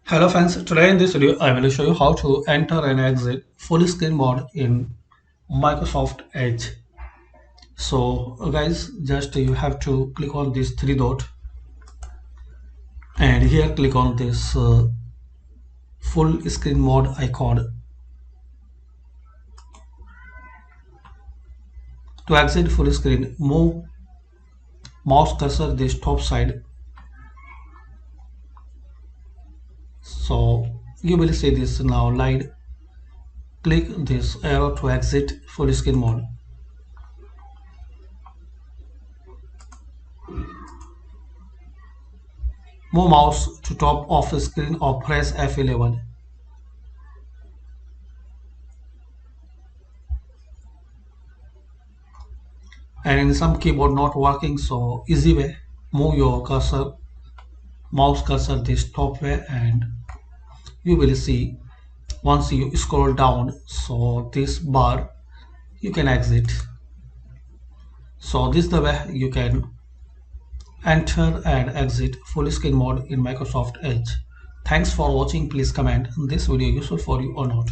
Hello friends, today in this video I will show you how to enter and exit full screen mode in Microsoft Edge. So guys, just you have to click on this three dot and here click on this full screen mode icon. To exit full screen, move mouse cursor this top side. So you will see this now line. Click this arrow to exit full screen mode. Move mouse to top of the screen or press F11. And in some keyboard not working, so easy way, move your cursor mouse cursor this top way and you will see once you scroll down, so this bar you can exit. So this is the way you can enter and exit full screen mode in Microsoft Edge. Thanks for watching. Please comment this video useful for you or not.